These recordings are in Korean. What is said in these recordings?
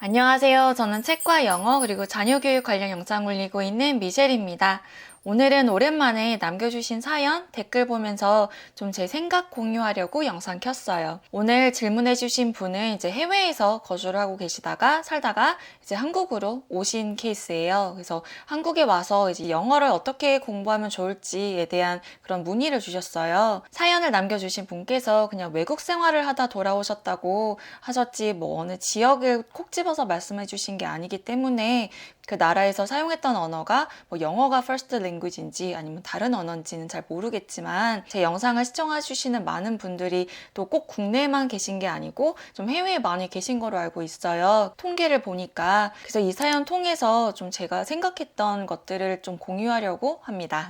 안녕하세요. 저는 책과 영어 그리고 자녀교육 관련 영상 올리고 있는 미셸입니다. 오늘은 오랜만에 남겨주신 사연, 댓글 보면서 좀 제 생각 공유하려고 영상 켰어요. 오늘 질문해주신 분은 이제 해외에서 거주를 하고 계시다가 살다가 이제 한국으로 오신 케이스예요. 그래서 한국에 와서 이제 영어를 어떻게 공부하면 좋을지에 대한 그런 문의를 주셨어요. 사연을 남겨주신 분께서 그냥 외국 생활을 하다 돌아오셨다고 하셨지 뭐 어느 지역을 콕 집어서 말씀해 주신 게 아니기 때문에 그 나라에서 사용했던 언어가 뭐 영어가 first language인지 아니면 다른 언어인지는 잘 모르겠지만 제 영상을 시청해 주시는 많은 분들이 또 꼭 국내에만 계신 게 아니고 좀 해외에 많이 계신 거로 알고 있어요. 통계를 보니까. 그래서 이 사연 통해서 좀 제가 생각했던 것들을 좀 공유하려고 합니다.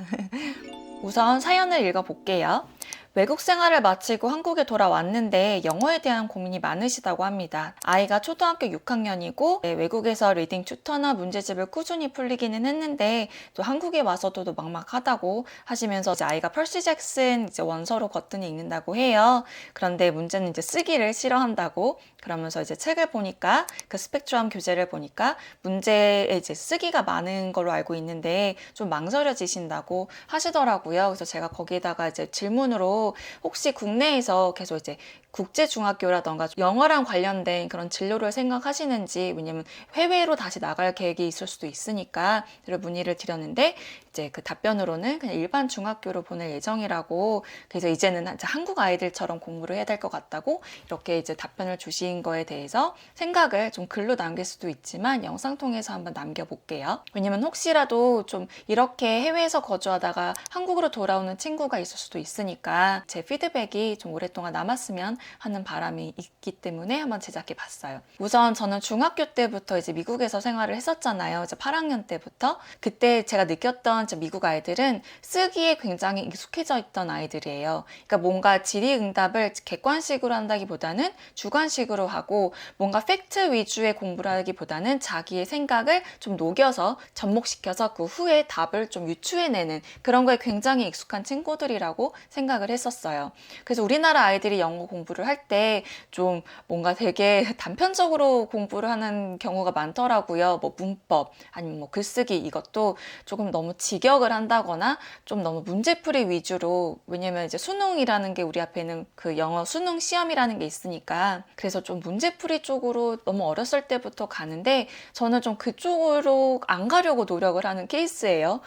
우선 사연을 읽어볼게요. 외국 생활을 마치고 한국에 돌아왔는데 영어에 대한 고민이 많으시다고 합니다. 아이가 초등학교 6학년이고 외국에서 리딩 튜터나 문제집을 꾸준히 풀리기는 했는데 또 한국에 와서도 막막하다고 하시면서 이제 아이가 펄시 잭슨 이제 원서로 거뜬히 읽는다고 해요. 그런데 문제는 이제 쓰기를 싫어한다고 그러면서 이제 책을 보니까 그 스펙트럼 교재를 보니까 문제에 이제 쓰기가 많은 걸로 알고 있는데 좀 망설여지신다고 하시더라고요. 그래서 제가 거기에다가 이제 질문으로 혹시 국내에서 계속 이제 국제중학교라던가 영어랑 관련된 그런 진로를 생각하시는지, 왜냐면 해외로 다시 나갈 계획이 있을 수도 있으니까 문의를 드렸는데 이제 그 답변으로는 그냥 일반 중학교로 보낼 예정이라고, 그래서 이제는 한국 아이들처럼 공부를 해야 될 것 같다고 이렇게 이제 답변을 주신 거에 대해서 생각을 좀 글로 남길 수도 있지만 영상 통해서 한번 남겨볼게요. 왜냐면 혹시라도 좀 이렇게 해외에서 거주하다가 한국으로 돌아오는 친구가 있을 수도 있으니까 제 피드백이 좀 오랫동안 남았으면 하는 바람이 있기 때문에 한번 제작해 봤어요. 우선 저는 중학교 때부터 이제 미국에서 생활을 했었잖아요. 이제 8학년 때부터. 그때 제가 느꼈던 미국 아이들은 쓰기에 굉장히 익숙해져 있던 아이들이에요. 그러니까 뭔가 질의응답을 객관식으로 한다기보다는 주관식으로 하고 뭔가 팩트 위주의 공부를 하기보다는 자기의 생각을 좀 녹여서 접목시켜서 그 후에 답을 좀 유추해내는 그런 거에 굉장히 익숙한 친구들이라고 생각을 했었어요. 그래서 우리나라 아이들이 영어 공부를 할 때 좀 뭔가 되게 단편적으로 공부를 하는 경우가 많더라고요. 뭐 문법 아니면 뭐 글쓰기 이것도 조금 너무 직역을 한다거나 좀 너무 문제풀이 위주로, 왜냐면 이제 수능이라는 게 우리 앞에는 그 영어 수능 시험이라는 게 있으니까 그래서 좀 문제풀이 쪽으로 너무 어렸을 때부터 가는데 저는 좀 그쪽으로 안 가려고 노력을 하는 케이스예요.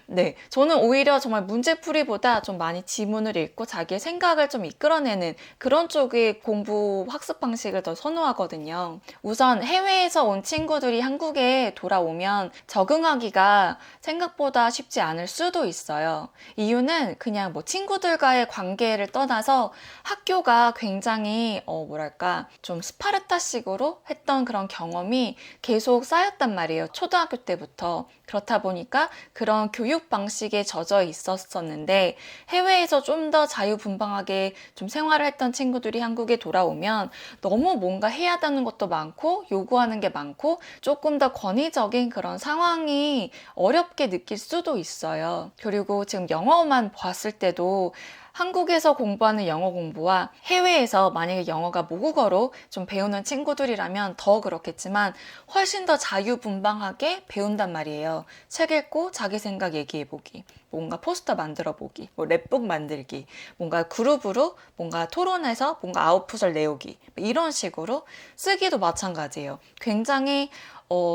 네, 저는 오히려 정말 문제풀이보다 좀 많이 지문을 읽고 자기의 생각을 좀 이끌어내는 그런 쪽의 공부 학습 방식을 더 선호하거든요. 우선 해외에서 온 친구들이 한국에 돌아오면 적응하기가 생각보다 쉽지 않을 수도 있어요. 이유는 그냥 뭐 친구들과의 관계를 떠나서 학교가 굉장히 뭐랄까 좀 스파르타식으로 했던 그런 경험이 계속 쌓였단 말이에요. 초등학교 때부터. 그렇다 보니까 그런 교육 방식에 젖어 있었었는데 해외에서 좀 더 자유분방하게 좀 생활을 했던 친구들이 한국에 돌아오면 너무 뭔가 해야 되는 것도 많고 요구하는 게 많고 조금 더 권위적인 그런 상황이 어렵게 느낄 수도 있어요. 그리고 지금 영어만 봤을 때도 한국에서 공부하는 영어 공부와 해외에서 만약에 영어가 모국어로 좀 배우는 친구들이라면 더 그렇겠지만 훨씬 더 자유분방하게 배운단 말이에요. 책 읽고 자기 생각 얘기해보기, 뭔가 포스터 만들어보기, 뭐 랩북 만들기, 뭔가 그룹으로 뭔가 토론해서 뭔가 아웃풋을 내오기, 이런 식으로. 쓰기도 마찬가지예요. 굉장히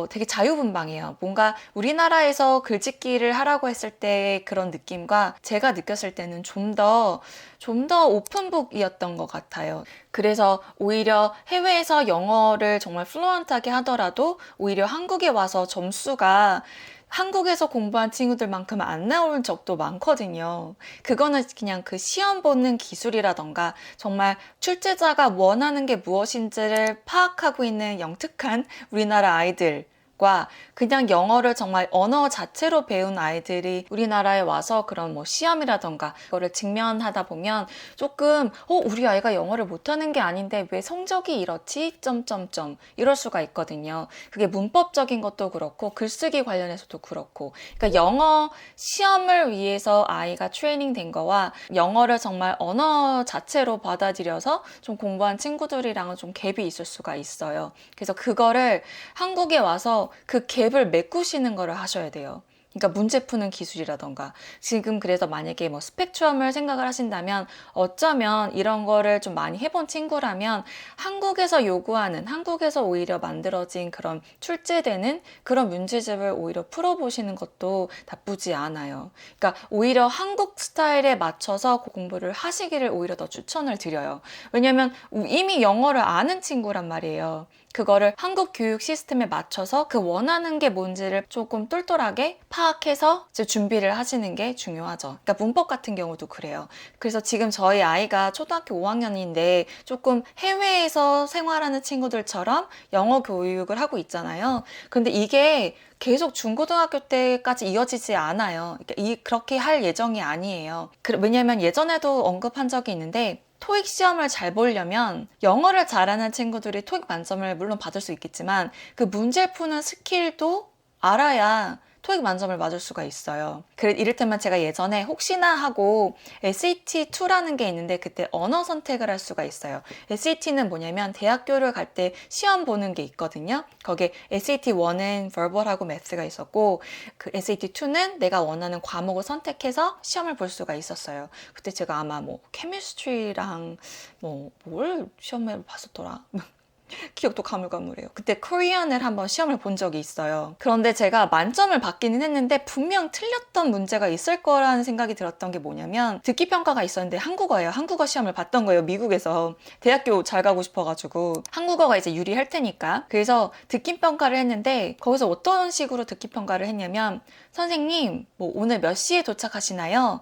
되게 자유분방해요. 뭔가 우리나라에서 글짓기를 하라고 했을 때 그런 느낌과 제가 느꼈을 때는 좀 더 오픈북이었던 것 같아요. 그래서 오히려 해외에서 영어를 정말 플루언트하게 하더라도 오히려 한국에 와서 점수가 한국에서 공부한 친구들만큼 안 나오는 적도 많거든요. 그거는 그냥 그 시험 보는 기술이라던가 정말 출제자가 원하는 게 무엇인지를 파악하고 있는 영특한 우리나라 아이들 과 그냥 영어를 정말 언어 자체로 배운 아이들이 우리나라에 와서 그런 뭐 시험이라던가 그거를 직면하다 보면 조금 우리 아이가 영어를 못하는 게 아닌데 왜 성적이 이렇지? 점점점 이럴 수가 있거든요. 그게 문법적인 것도 그렇고 글쓰기 관련해서도 그렇고 그러니까 영어 시험을 위해서 아이가 트레이닝 된 거와 영어를 정말 언어 자체로 받아들여서 좀 공부한 친구들이랑은 좀 갭이 있을 수가 있어요. 그래서 그거를 한국에 와서 그 갭을 메꾸시는 거를 하셔야 돼요. 그러니까 문제 푸는 기술이라던가 지금 그래서 만약에 뭐 스펙트럼을 생각을 하신다면 어쩌면 이런 거를 좀 많이 해본 친구라면 한국에서 요구하는 한국에서 오히려 만들어진 그런 출제되는 그런 문제집을 오히려 풀어보시는 것도 나쁘지 않아요. 그러니까 오히려 한국 스타일에 맞춰서 공부를 하시기를 오히려 더 추천을 드려요. 왜냐면 이미 영어를 아는 친구란 말이에요. 그거를 한국 교육 시스템에 맞춰서 그 원하는 게 뭔지를 조금 똘똘하게 파악해서 이제 준비를 하시는 게 중요하죠. 그러니까 문법 같은 경우도 그래요. 그래서 지금 저희 아이가 초등학교 5학년인데 조금 해외에서 생활하는 친구들처럼 영어 교육을 하고 있잖아요. 근데 이게 계속 중고등학교 때까지 이어지지 않아요. 그러니까 그렇게 할 예정이 아니에요. 왜냐면 예전에도 언급한 적이 있는데 토익 시험을 잘 보려면 영어를 잘하는 친구들이 토익 만점을 물론 받을 수 있겠지만 그 문제 푸는 스킬도 알아야 토익 만점을 맞을 수가 있어요. 이를테면 제가 예전에 혹시나 하고 SAT2라는 게 있는데 그때 언어 선택을 할 수가 있어요. SAT는 뭐냐면 대학교를 갈 때 시험 보는 게 있거든요. 거기에 SAT1은 verbal하고 math가 있었고 그 SAT2는 내가 원하는 과목을 선택해서 시험을 볼 수가 있었어요. 그때 제가 아마 뭐 chemistry랑 뭘 시험을 봤었더라. 기억도 가물가물해요. 그때 코리안을 한번 시험을 본 적이 있어요. 그런데 제가 만점을 받기는 했는데 분명 틀렸던 문제가 있을 거라는 생각이 들었던 게 뭐냐면 듣기 평가가 있었는데 한국어예요. 한국어 시험을 봤던 거예요. 미국에서. 대학교 잘 가고 싶어가지고 한국어가 이제 유리할 테니까. 그래서 듣기 평가를 했는데 거기서 어떤 식으로 듣기 평가를 했냐면 선생님 뭐 오늘 몇 시에 도착하시나요?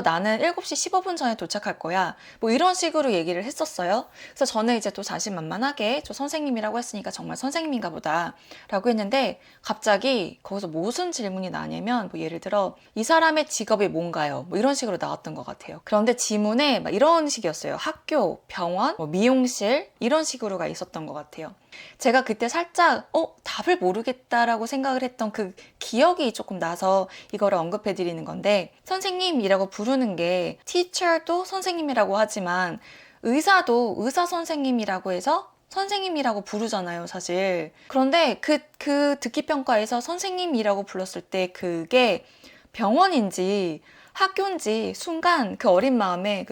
나는 7시 15분 전에 도착할 거야. 뭐 이런 식으로 얘기를 했었어요. 그래서 저는 이제 또 자신만만하게 저 선생님이라고 했으니까 정말 선생님인가 보다 라고 했는데 갑자기 거기서 무슨 질문이 나냐면 뭐 예를 들어 이 사람의 직업이 뭔가요? 뭐 이런 식으로 나왔던 것 같아요. 그런데 지문에 막 이런 식이었어요. 학교, 병원, 뭐 미용실 이런 식으로가 있었던 것 같아요. 제가 그때 살짝 답을 모르겠다라고 생각을 했던 그 기억이 조금 나서 이거를 언급해 드리는 건데 선생님이라고 부르는 게 teacher도 선생님이라고 하지만 의사도 의사 선생님이라고 해서 선생님이라고 부르잖아요, 사실. 그런데 그 듣기평가에서 선생님이라고 불렀을 때 그게 병원인지 학교인지 순간 그 어린 마음에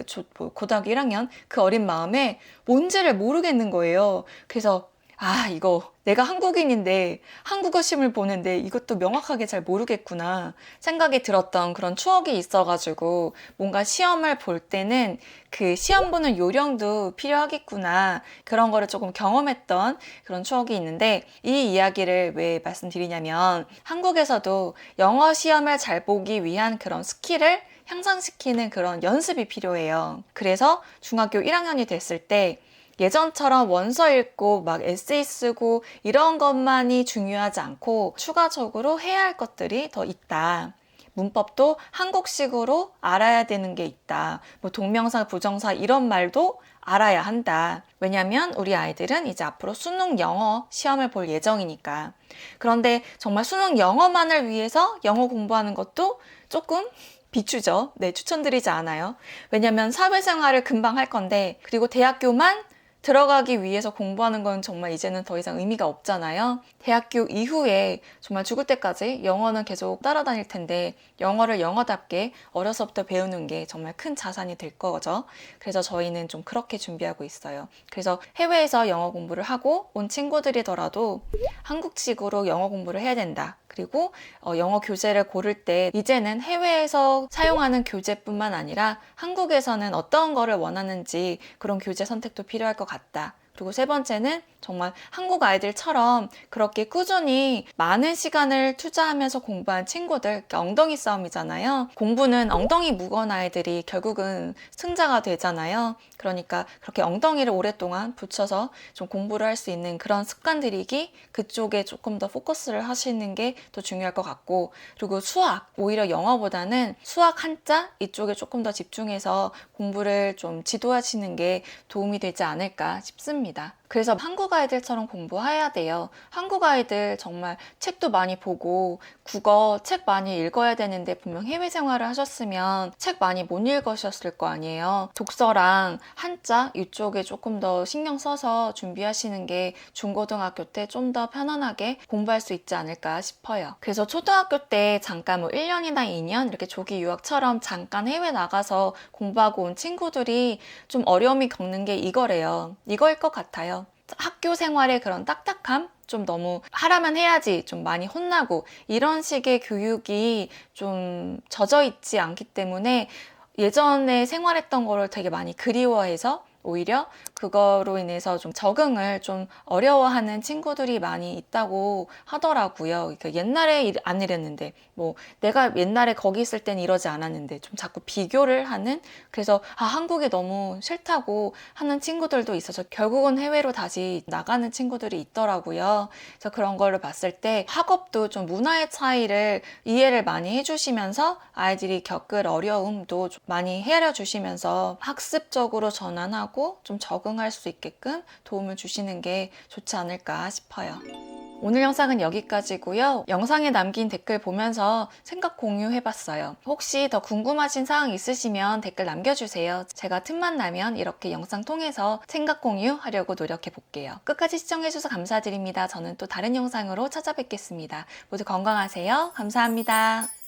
고등학교 1학년 그 어린 마음에 뭔지를 모르겠는 거예요. 그래서 이거 내가 한국인인데 한국어 시험을 보는데 이것도 명확하게 잘 모르겠구나 생각이 들었던 그런 추억이 있어가지고 뭔가 시험을 볼 때는 그 시험 보는 요령도 필요하겠구나 그런 거를 조금 경험했던 그런 추억이 있는데 이 이야기를 왜 말씀드리냐면 한국에서도 영어 시험을 잘 보기 위한 그런 스킬을 향상시키는 그런 연습이 필요해요. 그래서 중학교 1학년이 됐을 때 예전처럼 원서 읽고 막 에세이 쓰고 이런 것만이 중요하지 않고 추가적으로 해야 할 것들이 더 있다. 문법도 한국식으로 알아야 되는 게 있다. 뭐 동명사, 부정사 이런 말도 알아야 한다. 왜냐면 우리 아이들은 이제 앞으로 수능 영어 시험을 볼 예정이니까. 그런데 정말 수능 영어만을 위해서 영어 공부하는 것도 조금 비추죠. 네, 추천드리지 않아요. 왜냐면 사회생활을 금방 할 건데 그리고 대학교만 들어가기 위해서 공부하는 건 정말 이제는 더 이상 의미가 없잖아요. 대학교 이후에 정말 죽을 때까지 영어는 계속 따라다닐 텐데 영어를 영어답게 어려서부터 배우는 게 정말 큰 자산이 될 거죠. 그래서 저희는 좀 그렇게 준비하고 있어요. 그래서 해외에서 영어 공부를 하고 온 친구들이더라도 한국식으로 영어 공부를 해야 된다. 그리고 영어 교재를 고를 때 이제는 해외에서 사용하는 교재뿐만 아니라 한국에서는 어떤 거를 원하는지 그런 교재 선택도 필요할 것 같다. 그리고 세 번째는 정말 한국 아이들처럼 그렇게 꾸준히 많은 시간을 투자하면서 공부한 친구들, 엉덩이 싸움이잖아요. 공부는 엉덩이 무거운 아이들이 결국은 승자가 되잖아요. 그러니까 그렇게 엉덩이를 오랫동안 붙여서 좀 공부를 할 수 있는 그런 습관 들이기, 그쪽에 조금 더 포커스를 하시는 게 더 중요할 것 같고, 그리고 수학, 오히려 영어보다는 수학 한자 이쪽에 조금 더 집중해서 공부를 좀 지도하시는 게 도움이 되지 않을까 싶습니다. 그래서 한국 아이들처럼 공부해야 돼요. 한국 아이들 정말 책도 많이 보고 국어 책 많이 읽어야 되는데 분명 해외 생활을 하셨으면 책 많이 못 읽으셨을 거 아니에요. 독서랑 한자 이쪽에 조금 더 신경 써서 준비하시는 게 중고등학교 때 좀 더 편안하게 공부할 수 있지 않을까 싶어요. 그래서 초등학교 때 잠깐 뭐 1년이나 2년 이렇게 조기 유학처럼 잠깐 해외 나가서 공부하고 온 친구들이 좀 어려움이 겪는 게 이거래요. 이거일 것 같아요. 학교 생활의 그런 딱딱함? 좀 너무 하라면 해야지 좀 많이 혼나고 이런 식의 교육이 좀 젖어 있지 않기 때문에 예전에 생활했던 거를 되게 많이 그리워해서 오히려 그거로 인해서 좀 적응을 좀 어려워하는 친구들이 많이 있다고 하더라고요. 그러니까 옛날에 안 이랬는데 뭐 내가 옛날에 거기 있을 땐 이러지 않았는데 좀 자꾸 비교를 하는, 그래서 한국이 너무 싫다고 하는 친구들도 있어서 결국은 해외로 다시 나가는 친구들이 있더라고요. 그래서 그런 거를 봤을 때 학업도 좀 문화의 차이를 이해를 많이 해주시면서 아이들이 겪을 어려움도 좀 많이 헤아려 주시면서 학습적으로 전환하고 좀 적응할 수 있게끔 도움을 주시는 게 좋지 않을까 싶어요. 오늘 영상은 여기까지고요. 영상에 남긴 댓글 보면서 생각 공유해봤어요. 혹시 더 궁금하신 사항 있으시면 댓글 남겨주세요. 제가 틈만 나면 이렇게 영상 통해서 생각 공유하려고 노력해볼게요. 끝까지 시청해주셔서 감사드립니다. 저는 또 다른 영상으로 찾아뵙겠습니다. 모두 건강하세요. 감사합니다.